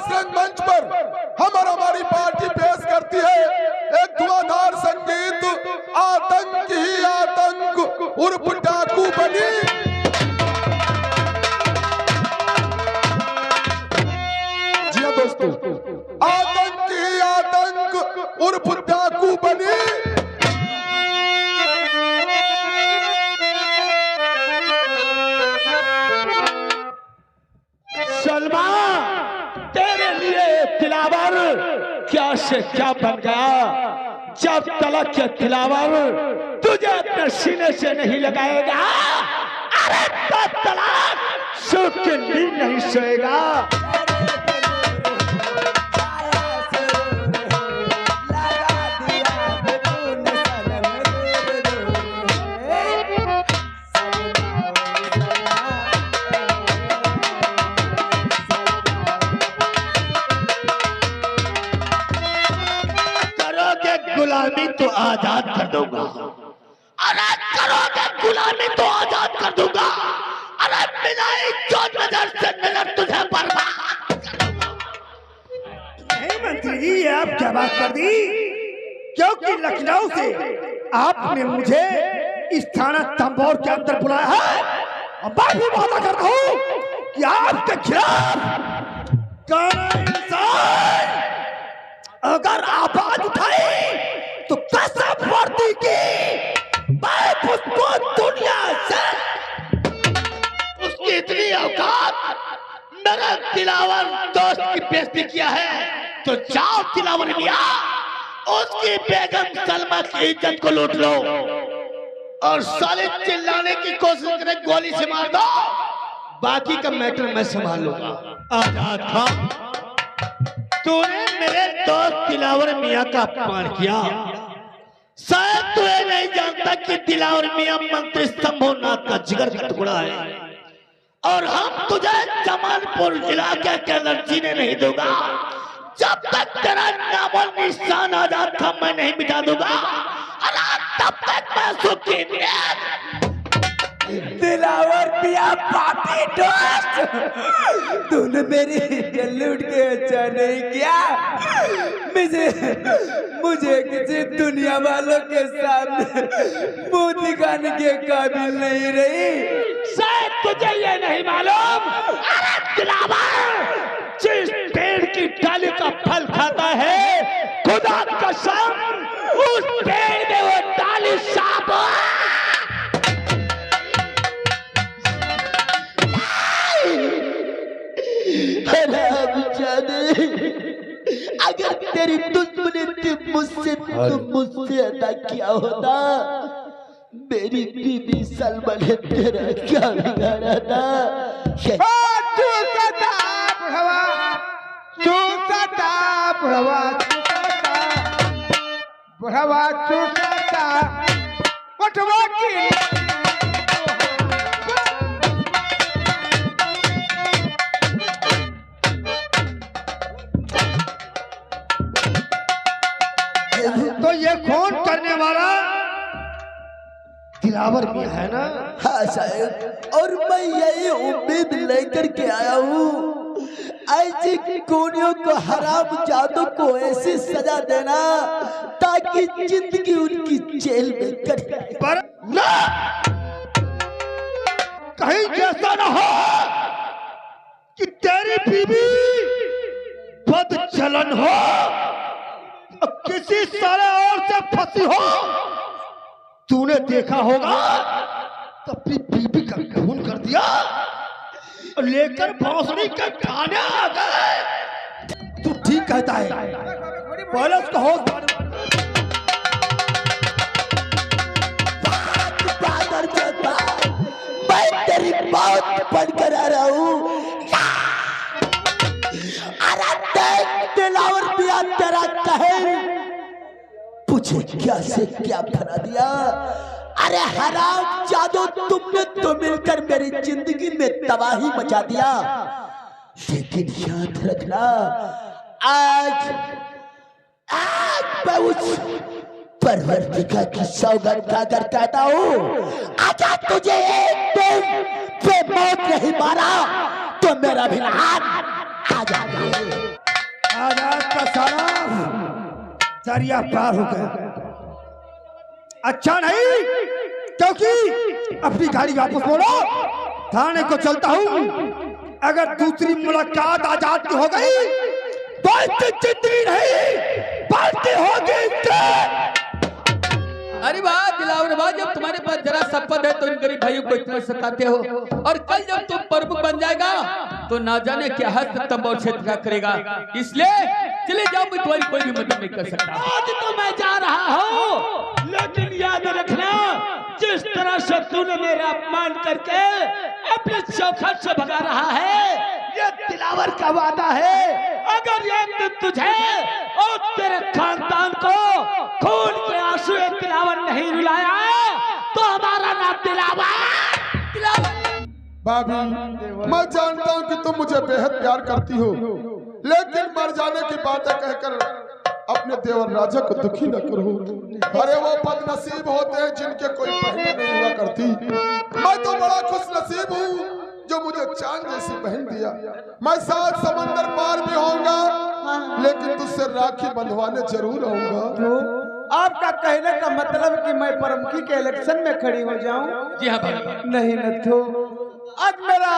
इस रंगमंच पर हम और हमारी पार्टी पेश करती है एक धुआंधार संगीत, आतंक ही आतंक उर्फ डाकू बनी। जी हाँ दोस्तों, आतंक ही आतंक उर्फ डाकू बनी। सलमा, तेरे लिए तिलावर क्या से क्या बन गया। जब तलक के तिलावर तुझे अपने सीने से नहीं लगाएगा, अरे तब तलक सुख की नींद नहीं सोएगा। गुलामी तो आजाद कर दूंगा। अरे करोगे गुलामी तो आजाद कर दूंगा। अरे मिलाई जो नजर से नजर तुझे बर्बाद कर दूंगा। नहीं मंत्री जी, ये आप क्या बात कर दी? क्योंकि लखनऊ से आपने मुझे इस थाना तंबोर के अंदर बुलाया है और मैं भी वादा करता हूँ कि आपके खिलाफ काला इंसान अगर आवाज उठाई तो कसम वर्दी की मैं उसको दुनिया से उसकी इतनी औकात मेरे दिलावर दोस्त की बेइज्जती किया है तो जाओ दिलावर मिया, उसकी बेगम सलमा की इज्जत को लूट लो और साले चिल्लाने की कोशिश करे गोली से मार दो, बाकी का मैटर मैं संभाल लूंगा। आजाद खान, तूने मेरे दोस्त दिलावर मियां का अपमान किया। शायद तू ये नहीं जानता कि दिलावर मियां मंत्री शंभुनाथ का जिगर का टुकड़ा है और हम तुझे जमालपुर इलाके के अंदर जीने नहीं दूंगा जब तक तेरा नाम और निशान आजाद खान मैं नहीं मिटा दूंगा। तब तक मैं सुखी दिलावर पिया पापी दोस्त, तूने मेरी इज्जत लूट के अच्छा नहीं किया। मुझे किसी दुनिया वालों के सामने मुंह दिखाने के काबिल नहीं रही। शायद तुझे ये नहीं मालूम, अरे दिलावर जिस पेड़ की डाली का फल खाता है खुदा का कसम उस पेड़ में वो डाली साफ अगर तेरी दुश्मनी थी मुझसे तो मुझसे अदा किया होता। मेरी बीबी सलमा ने तेरा क्या बिगाड़ा था? बुढ़वा चूसता पटवा की तो ये खून करने वाला दिलावर भी है ना? हाँ साहब, और मैं यही उम्मीद लेकर के आया हूँ ऐसी खूनियों को, हराम जादू को ऐसी सजा देना ताकि जिंदगी उनकी जेल में कटे। पर ना कहीं जैसा ना हो कि तेरी बीवी बदचलन हो, किसी सारे और से फंसी हो। तूने देखा होगा अपनी बीबी का खून कर दिया और लेकर भौसड़ी के थाने आ गए। तू ठीक कहता है, पहले उसका होश मैं तेरी बात पढ़कर आ रहा हूँ। दिलावर पिया तेरा कहर मुझे क्या से क्या बना दिया। अरे हराम जादू, तुमने तो मिलकर मेरी जिंदगी में तबाही मचा दिया। लेकिन याद रखना, आज मैं उस परवरदिगार की सौगंध खाकर कहता हूँ, अगर तुझे एक दिन पे मौत नहीं मारा तो मेरा भी हाथ आ जाएगा। साला दरिया पार हो गया। अच्छा नहीं, क्योंकि अपनी गाड़ी वापस मोड़ो, थाने को चलता हूँ। अगर दूसरी मुलाकात आजाद की हो गई तो इससे जिंदगी नहीं बढ़ती होगी। अरे वाह दिलावर वाह, जब तुम्हारे पास जरा सा पद है तो इन गरीब भाइयों को इतना सताते हो, और कल जब तुम प्रमुख बन जाएगा तो ना जाने क्या हद तक और क्षेत्र का करेगा। इसलिए चले जाओ, मैं तुम्हारी कोई भी मदद नहीं कर सकता। आज तो मैं जा रहा हूँ, लेकिन याद रखना जिस तरह से तूने मेरा अपमान करके अपने चौखट से भगा रहा है, ये दिलावर का वादा है। अगर ये दिन तुझे और तेरे खानदान को खून के आंसू दिलावर नहीं रुलाया तो हमारा नाम दिलावर। भाभी, मैं जानता हूँ कि तुम मुझे बेहद प्यार करती हो, लेकिन मर जाने की बातें कहकर अपने देवर राजा को दुखी न करो। अरे वो बदनसीब होते हैं जिनके कोई बहन नहीं हुआ करती। मैं तो बड़ा खुश नसीब हूँ जो मुझे चांद जैसी बहन दिया। मैं 7 समंदर पार भी होऊंगा, लेकिन तुझसे राखी बंधवाने जरूर आऊंगा। तो आपका कहने का मतलब कि मैं प्रमुखी के इलेक्शन में खड़ी हो जाऊं? जी हाँ भाई। नहीं नथु, आज मेरा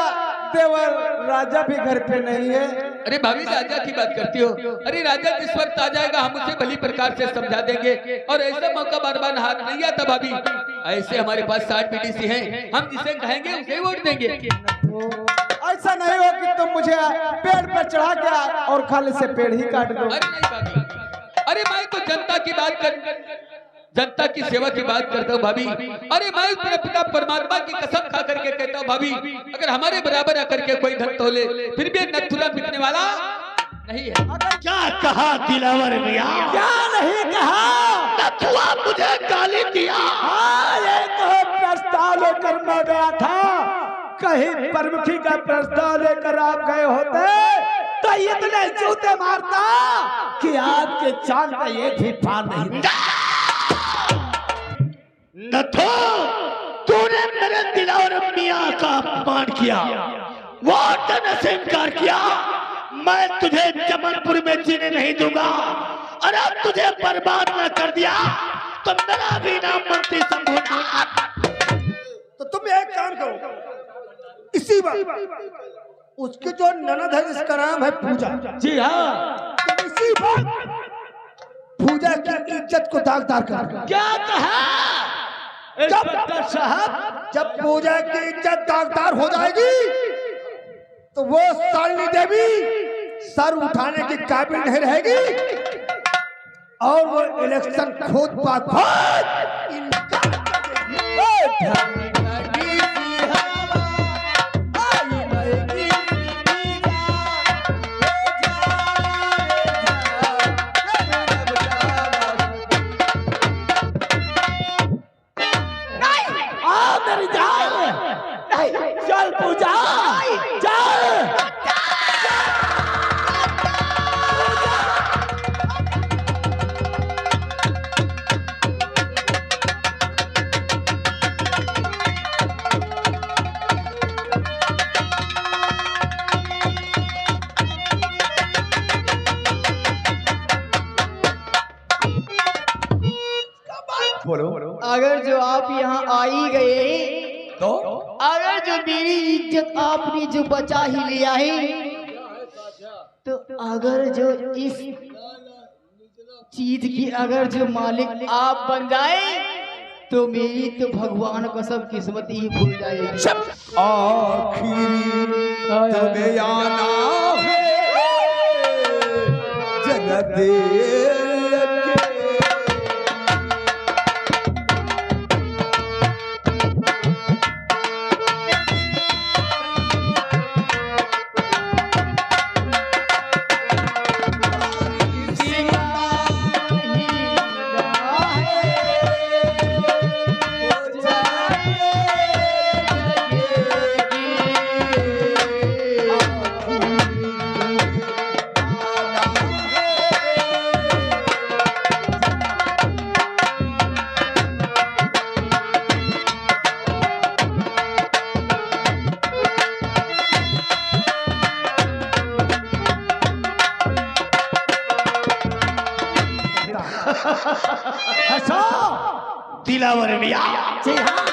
देवर राजा भी घर पे नहीं है। अरे भाभी राजा की बात करती हो? अरे राजा जिस वक्त आ जाएगा हम उसे भली प्रकार से समझा देंगे, और ऐसा मौका बार बार हाथ नहीं आता भाभी। ऐसे हमारे पास 60 बीडीसी हैं, हम जिसे कहेंगे उसे वोट देंगे। ऐसा नहीं हो कि तुम मुझे पेड़ पर चढ़ा के और खाली से पेड़ ही काट दो। अरे नहीं भाभी, अरे मैं तो जनता की सेवा की बात करता हूँ भाभी। अरे मैं अपने पिता परमात्मा की कसम खा करके कहता हूँ भाभी, अगर हमारे बराबर आकर के कोई धन तोले फिर भी नथुरा बिकने वाला नहीं है। क्या कहा दिलावर मियां? क्या नहीं कहा? नथुआ मुझे गाली दिया। हाँ, एक प्रस्ताव लेकर मैं गया था। कहीं प्रमुखी का प्रस्ताव लेकर आप गए होते तो इतने जूते मारता कि आपके चांद का एक भी पार नहीं था। नथु, तूने मेरे दिलावर मियां का अपमान किया, वोट देने से इनकार किया। मैं तुझे जमनपुर में जीने नहीं दूंगा, और अब तुझे बर्बाद न कर दिया तो मेरा भी नाम मंत्री संभोनाथ। तो तुम एक काम करो, इसी बात उसके जो ननद है जिसका नाम है पूजा, जी हाँ, तुम इसी बात पूजा की इज्जत को दागदार कर। क्या कहा इंस्पेक्टर साहब? जब पूजा की इज्जत दागदार हो जाएगी तो वो शालिनी देवी सर उठाने के काबिल नहीं रहेगी, और वो इलेक्शन खुद खुद इनकार कर देगी। चल पूजा, चल। अगर जो आप यहाँ आ ही गए तो अगर जो मेरी इज्जत आपने जो बचा ही लिया है, तो अगर जो इस चीज की अगर जो मालिक आप बन जाए तो मेरी तो भगवान को सब किस्मत ही भूल जाएगी। आखिरी तुम्हें आना है जगत हंसो। दिलावर मिया जी हाँ,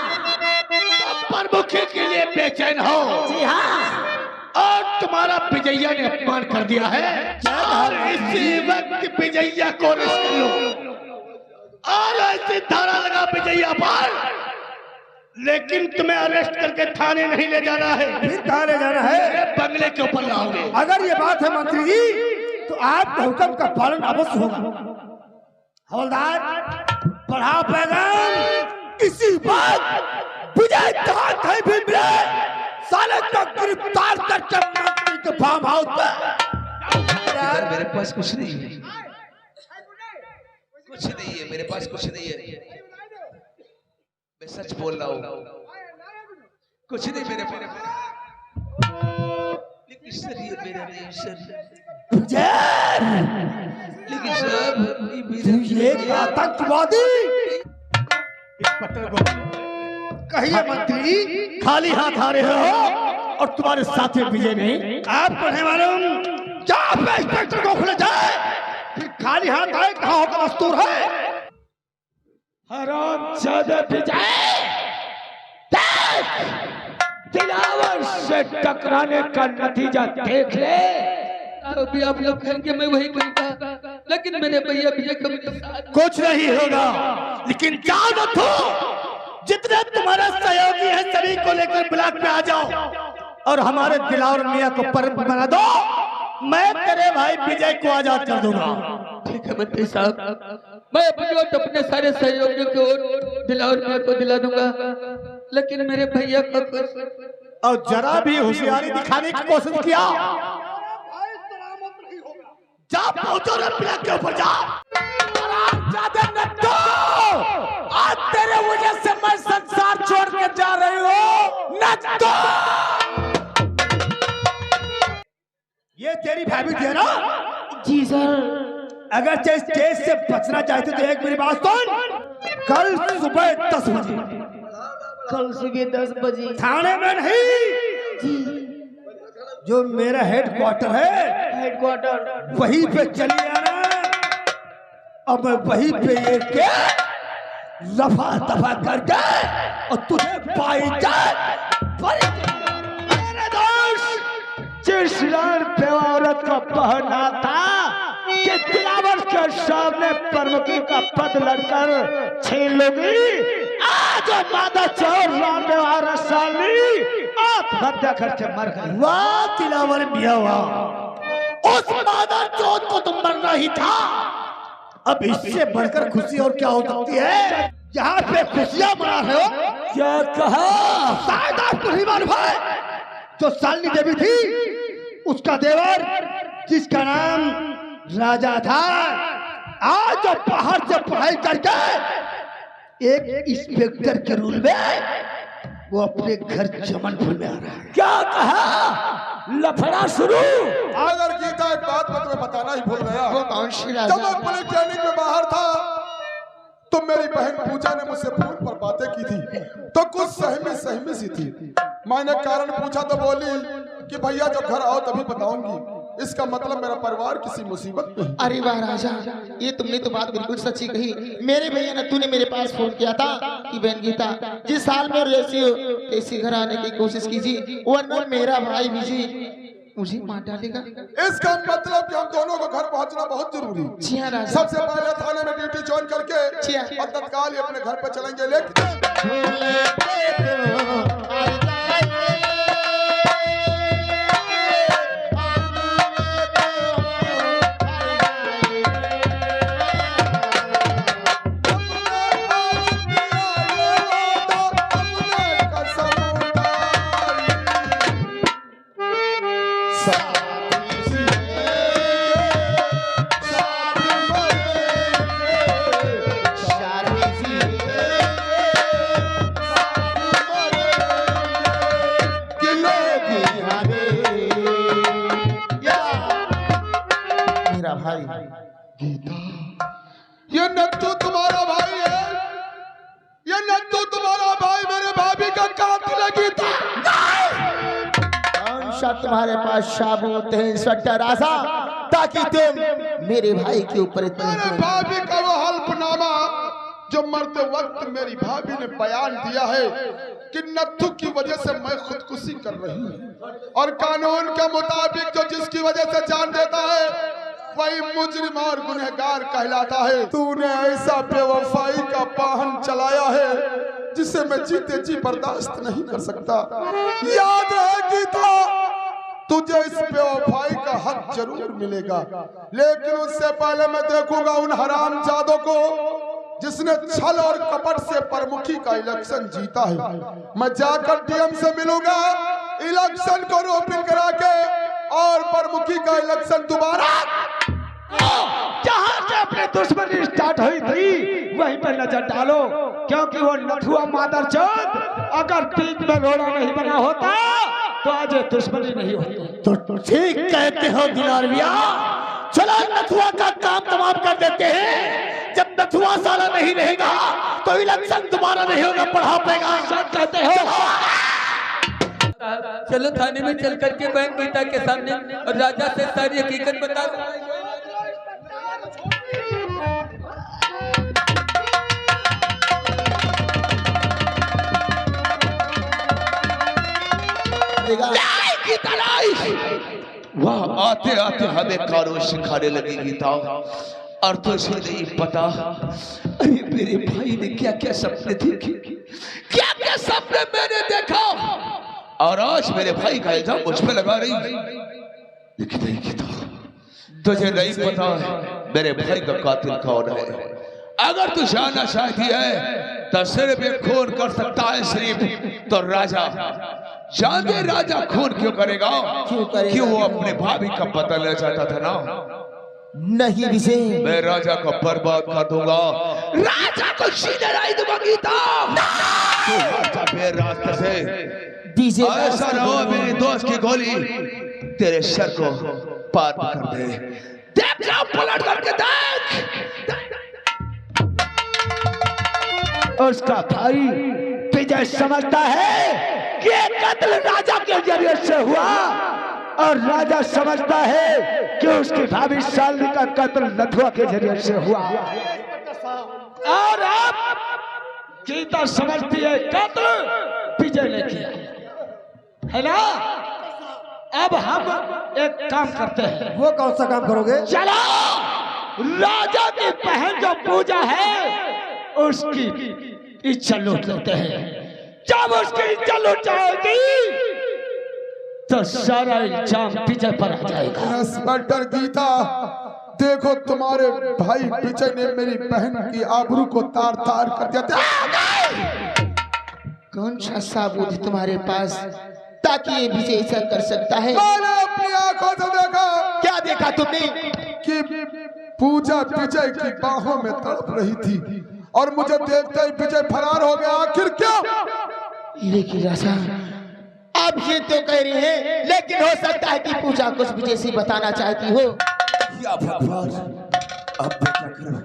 प्रमुखी के लिए बेचैन हो जी हाँ। और तुम्हारा विजया ने अपमान कर दिया है और इसी वक्त विजया को अरेस्ट कर लो और ऐसी धारा लगा विजया पर। लेकिन तुम्हें अरेस्ट करके थाने नहीं ले जाना है, फिर कहाँ ले जाना है? मेरे बंगले के ऊपर लाओगे। अगर ये बात है मंत्री जी तो आपके हुक्म का पालन अवश्य होगा। हवलदार बढ़ाओ पैगाम। इसी बात विजय कहाँ कहीं भी मिले साले को गिरफ्तार करके मंत्री के फार्म हाउस पर। मेरे पास कुछ नहीं है, कुछ नहीं है मेरे पास, कुछ नहीं है। मैं सच बोल रहा हूँ, कुछ नहीं मेरे पास। लेकिन सर ये मेरा नहीं सर। लेकिन साहब ये आतंकवादी कहिए मंत्री, खाली हाथ आ रहे हो और तुम्हारे साथी विजय नहीं। आप पढ़ने मालूम क्या आप इंस्पेक्टर को खुले जाए फिर खाली हाथ आए? कहाँ होगा दस्तूर है? हराम ज्यादा विजय, दिलावर से टकराने का नतीजा देख ले। अभी आप लोग कहेंगे मैं वही कहूँगा, लेकिन मेरे भैया विजय कभी तो साथ कुछ नहीं होगा, लेकिन जाओ न तो जितने तुम्हारे सहयोगी हैं सभी को लेकर ब्लॉक पे आ जाओ और हमारे दिलावर मियां को प्रमुख बना दो। मैं तेरे भाई विजय को आजाद कर दूंगा। ठीक है मंत्री साहब, मैं अपनी और अपने सारे सहयोगियों को दिलावर मियां को दिला दूंगा, लेकिन मेरे भैया को और जरा भी होशियारी दिखाने की कोशिश किया, जा पहुंचो ना ब्लॉक के ऊपर जा। आज तेरे वजह से मैं संसार छोड़ के जा रही हूँ। ये तेरी भाभी थी ना? जी सर। अगर इस केस से बचना चाहते तो एक मेरी बात सुन। कल सुबह 10 बजे, कल सुबह 10 बजे थाने में नहीं, जो मेरा हेडक्वार्टर है हेडक्वार्टर वहीं पे चली आना। अब मैं वहीं पे एक रफा दफा करके और तुझे पाई जाए। मेरे दोस्त, जिस रण पे औरत का पहना था कि दिलावर के सामने प्रमुखी का पद लड़कर छीन लोगी, आज मादा चोर राम व्यवहार साली आत्महत्या करके मर गई। वाह दिलावर मियां वाह, उस मादा चोद को तुम मरना ही था। अब इससे बढ़कर खुशी और क्या हो सकती है? यहाँ पे खुशियां मना रहे हो? क्या कहा? शायद आपको नहीं मालूम है, जो सालनी देवी थी उसका देवर जिसका नाम राजा था, आज जो बाहर से पढ़ाई करके एक इंस्पेक्टर के रूल में वो अपने घर चमनपुर में आ रहा है। क्या कहा? लफड़ा शुरू। अगर गीता एक बात मैं तुम्हें बताना ही भूल गया। कौन सी जब मैं पुलिस ट्रेनिंग में बाहर था तो मेरी बहन पूजा ने मुझसे फोन पर बातें की थी, तो कुछ सहमी सी थी। मैंने कारण पूछा तो बोली कि भैया जब घर आओ तभी बताऊंगी। इसका मतलब मेरा परिवार किसी मुसीबत में है। अरे वाह राजा, ये तुमने तो बात बिल्कुल सच्ची कही। मेरे भैया ने तूने मेरे पास फोन किया था कि बहन गीता जिस साल में जैसी हो ऐसी घर आने की कोशिश कीजिए, वरना मेरा भाई विजय मुझे मार डालेगा। इसका मतलब कि हम दोनों को घर पहुंचना बहुत जरूरी। जी हाँ राजा। सबसे पहले थाने में ड्यूटी ज्वाइन करके और तत्काल ही अपने घर पर चलेंगे। लेकिन ये नत्थू तुम्हारा भाई है, ये नत्थू तुम्हारा भाई मेरे भाभी का कातिल है गीता। सा तुम्हारे पास साबुत है इंस्पेक्टर आशा, ताकि तुम मेरे भाई के ऊपर मेरे भाभी का वो हल्फ ना कि मरते वक्त मेरी भाभी ने बयान दिया है कि नत्थु की वजह से मैं खुदकुशी कर रही हूँ, और कानून के मुताबिक जो जिसकी वजह से जान देता है वही मुजरिम और गुनहगार कहलाता है। तूने ऐसा बेवफाई का पाहन चलाया है जिसे मैं जीते जी बर्दाश्त नहीं कर सकता। याद रहे गीता, तुझे इस बेवफाई का हक जरूर मिलेगा, लेकिन उससे पहले मैं देखूंगा उन हरामजादों को जिसने छल और कपट से प्रमुखी का इलेक्शन जीता है। मैं जाकर डीएम से मिलूंगा, इलेक्शन को रोपिन करा के और प्रमुखी का इलेक्शन दोबारा। जहाँ से अपने दुश्मनी स्टार्ट हुई थी वहीं पर नजर डालो, क्योंकि वो नथुआ मादरचोद अगर पीठ में रोड़ा नहीं बना होता तो आज ये दुश्मनी नहीं होती। तो ठीक कहते हो दिलावर भैया, चलो नथुआ का काम तमाम कर देते हैं। जब नथुआ साला नहीं रहेगा तो इलेक्शन दोबारा नहीं होगा, पढ़ा पाएगा। कहते हो चलो थाने में चल करके बहन गीता के सामने और राजा से सारी हकीकत बता दो। वह आते आते हमें कानून सिखाने लगी गीता, और तो इसे नहीं पता अरे मेरे भाई ने क्या क्या सपने देखे, क्या क्या सपने मैंने देखा, और आज मेरे भाई का इल्जाम मुझ पे लगा रही है। लेकिन नहीं गीता, तुझे नहीं पता मेरे भाई का कातिल कौन है। अगर तू जानना चाहती है तो सिर्फ एक खून कर सकता है, सिर्फ तो राजा। जानते राजा खून क्यों करेगा? क्यों वो अपने भाभी का पता लेना चाहता था ना। नहीं विजय, मैं राजा को बर्बाद कर दूंगा, राजा को सीधे नहीं दूंगा गीता। तू राजा मेरे रास्ते से, ऐसा ना हो मेरे दोस्त की गोली तेरे सर को पार कर दे। देख जाओ, पलट करके देख। उसका भाई विजय समझता है कि कत्ल राजा के जरिए से हुआ, और राजा समझता है कि उसकी भाभी शालिनी का कत्ल नथुआ के जरिए से हुआ। और अब गीता समझती है कत्ल विजय ने किया है ना। अब हम एक काम करते हैं। वो कौन सा काम करोगे? चलो राजा की बहन जो पूजा है उसकी इच्छा लूट लेते हैं। जब उसकी इच्छा लूट जाएगी तो सारा इल्जाम विजय पर आ जाएगा। इंस्पेक्टर गीता, देखो तुम्हारे भाई विजय ने मेरी बहन की आबरू को तार तार कर दिया। कौन सा साबुत तुम्हारे पास ताकि ये विजय ऐसा कर सकता है? मैंने अपनी आंखों से देखा। क्या देखा तुमने? कि पूजा विजय की बाहों में तड़प रही थी, और मुझे देखते ही विजय फरार हो गया। आखिर क्या? लेकिन राजा आप ये तो कह रही हैं, लेकिन हो सकता है कि पूजा कुछ विजय से बताना चाहती हो। या भगवान, अब मैं क्या करूं?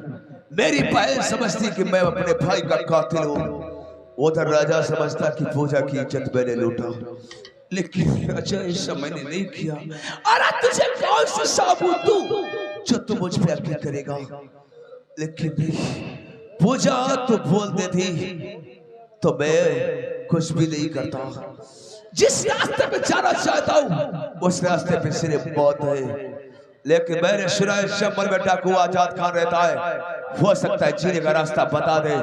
मेरी बहन समझती कि मैं अपने भाई का कातिल हूं, उधर राजा समझता कि पूजा की इज्जत मैंने लूटा। लेकिन राजा ऐसा मैंने नहीं किया। अरे तुझे कौन सा साबुत दूं जो तू मुझ पे यकीन करेगा? लेकिन नहीं, पूजा तो बोल देती तो मैं कुछ भी नहीं करता। जिस रास्ते पे जाना चाहता हूँ उस रास्ते पे सिर्फ मौत है। लेकिन मैंने सुना है शंबर में डाकू आजाद खान रहता है, हो सकता है जीने का रास्ता बता दे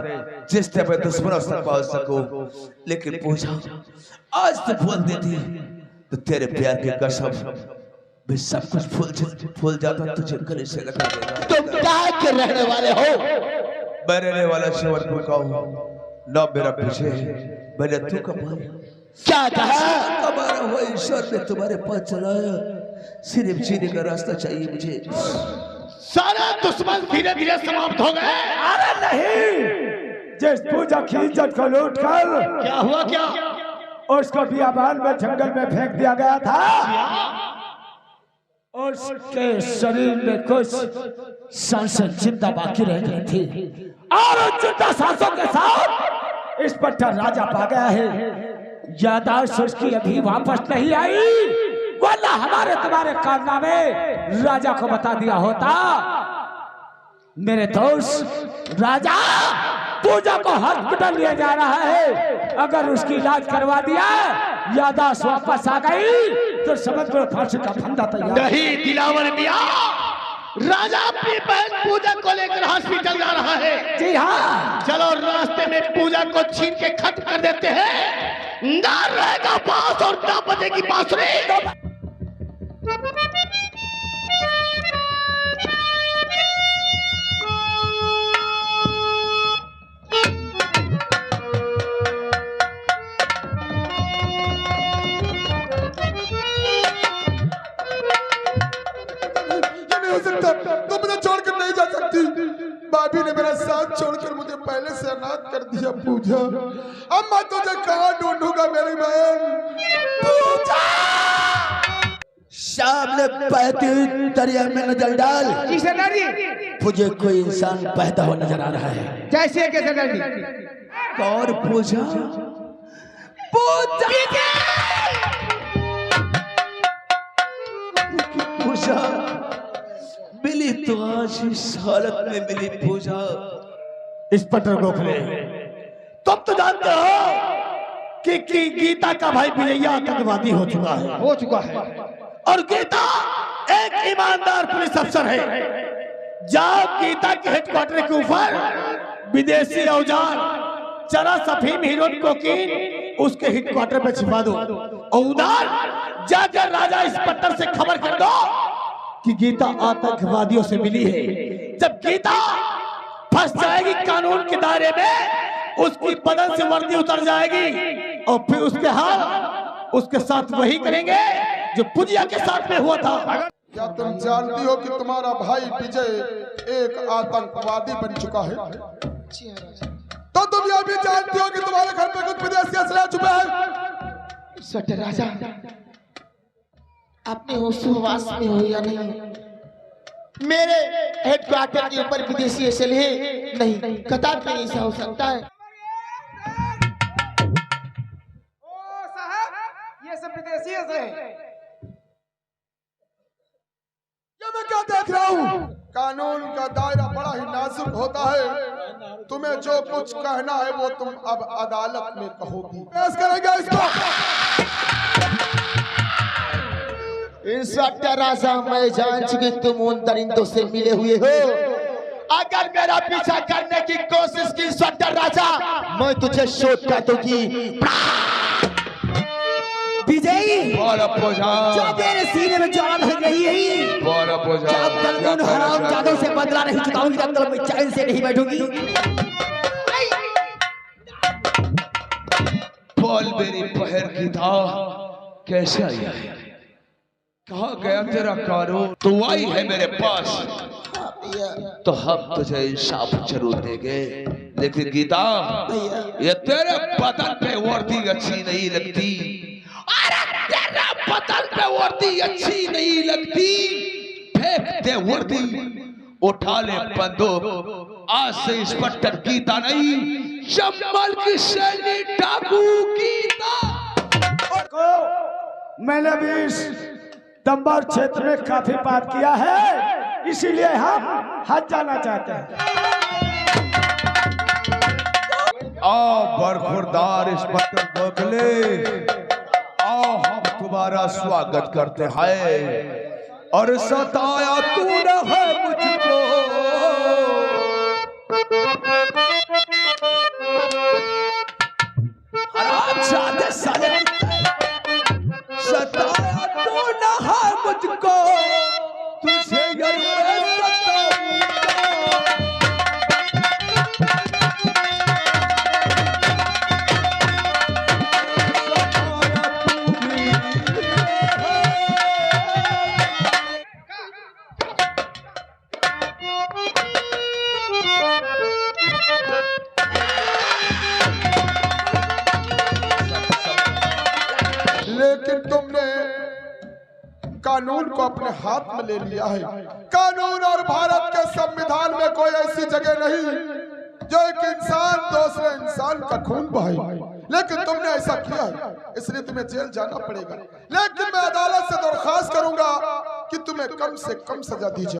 जिससे मैं दुश्मनों तक पहुंच सकूं। लेकिन पूजा आज तो बोल देती तो तेरे प्यार की कसम मैं सब कुछ भूल जाता, तुझे गले से लगा देता। तुम कहाँ के रहने वाले हो? मैं रहने वाला शिवरपुर का हूँ, ना मेरा पीछे मैंने तू कमाया। क्या कहा? कमाया हुआ ईश्वर ने तुम्हारे पास चलाया, सिर्फ जीने का रास्ता चाहिए मुझे। सारा दुश्मन धीरे धीरे समाप्त हो गए। अरे नहीं, जिस पूजा की इज्जत को लूट कर क्या हुआ? क्या उसको बियाबान में जंगल में फेंक दिया गया था। उसके शरीर में कुछ सांसें जिंदा बाकी रह गई थी, और उन जिंदा सांसों के साथ इंस्पेक्टर राजा पा गया है। यादाश्त उसकी अभी वापस नहीं आई, वरना हमारे तुम्हारे कारनामे राजा को बता दिया होता। मेरे दोस्त राजा, पूजा को हॉस्पिटल लिया जा रहा है। अगर उसकी इलाज करवा दिया, याददाश्त वापस आ गई तो समझ लो फांसी का फंदा तैयार। नहीं दिलावर मियां, राजा अपनी बहन पूजा को लेकर हॉस्पिटल जा रहा है। जी हाँ, चलो रास्ते में पूजा को छीन के खत्म कर देते हैं। ना रहेगा बांस और ना बजेगी बांसुरी। तुम मुझे छोड़कर नहीं जा सकती। भाभी ने मेरा साथ छोड़कर मुझे पहले से अनाथ कर दिया। पूजा, अब मैं तुझे कहाँ ढूंढूंगा मेरी बहन पूजा। सामने बहती हुई दरिया में नजर डाल। जी सरदार जी। मुझे कोई इंसान बहता हुआ नजर आ रहा है। जैसे के सरदार जी। और पूजा, पूजा मिली तो आज इस हालत में मिली। पूजा इंस्पेक्टर गोखले, तुम तो जानते हो कि गीता का भाई विजया आतंकवादी हो चुका है और गीता एक ईमानदार पुलिस अफसर है। जाओ गीता के हेडक्वार्टर के ऊपर विदेशी औजार, चरा, अफीम, हीरोइन, कोकीन उसके हेडक्वार्टर पे छिपा दो और उधर जाकर राजा इंस्पेक्टर से खबर कर दो कि गीता आतंकवादियों से मिली है। जब गीता फंस जाएगी कानून के दायरे में, उसकी बदन से वर्दी उतर जाएगी और फिर उसके हाल उसके साथ वही करेंगे जो पूजिया के साथ में हुआ था। क्या तुम जानती हो कि तुम्हारा भाई विजय एक आतंकवादी बन चुका है? तो तुम यह भी जानती हो कि तुम्हारे घर पे कुछ विदेशी असला छुपा है? सटर राजा, अपने होश में हो या नहीं? मेरे हेडक्वार्टर के ऊपर विदेशी असले नहीं, कतार पे ऐसा हो सकता है। ओ साहब, ये सब विदेशी असले। मैं क्या देख रहा हूँ? कानून का दायरा बड़ा ही नाजुक होता है। तुम्हें जो कुछ कहना है वो तुम अब अदालत में कहोगी। पेश करेंगे इसको। इंस्पेक्टर राजा, मैं जान चुकी तुम उन दरिंदों से मिले हुए हो। अगर मेरा पीछा करने की कोशिश की इंस्पेक्टर राजा, मैं तुझे शूट कर दूंगी। विजयी, जो मेरे सीने में जान है रही है, जब तक उन हराम जादों से बदला नहीं चुकाऊंगी तब तक मैं चैन से नहीं बैठूंगी। बोल मेरी बहन गीता, कैसे आई है? कहाँ गया तेरा कानून? तू आई है मेरे पास तो हम तुझे इंसाफ जरूर देंगे। लेकिन गीता, ये तेरे बदन पे वर्दी अच्छी नहीं लगती। अरे तेरे बदन पे वर्दी अच्छी नहीं लगती। फेंक दे वर्दी, उठा ले बंदूक। आज से इंस्पेक्टर गीता नहीं, जम्मल की सैनी डाकू गीता। मैंने भी इस दंबर क्षेत्र में काफी पाप किया है, इसीलिए हम हज जाना चाहते हैं। आओ बरखुरदार इंस्पेक्टर गोखले, आओ हम तुम्हारा स्वागत करते हैं। और सताया तूने है मुझको, हरामजादे साले, सताया तूने है मुझको, तुझे लेकिन तुमने कानून को अपने हाथ में ले लिया है। कानून और भारत के संविधान में कोई ऐसी जगह नहीं जो एक इंसान दूसरे इंसान का खून बहाए, लेकिन तुमने ऐसा किया है, इसलिए तुम्हें जेल जाना पड़ेगा। लेकिन मैं अदालत से दरख्वास्त करूंगा कि तुम्हें कम से कम सजा दी जाए।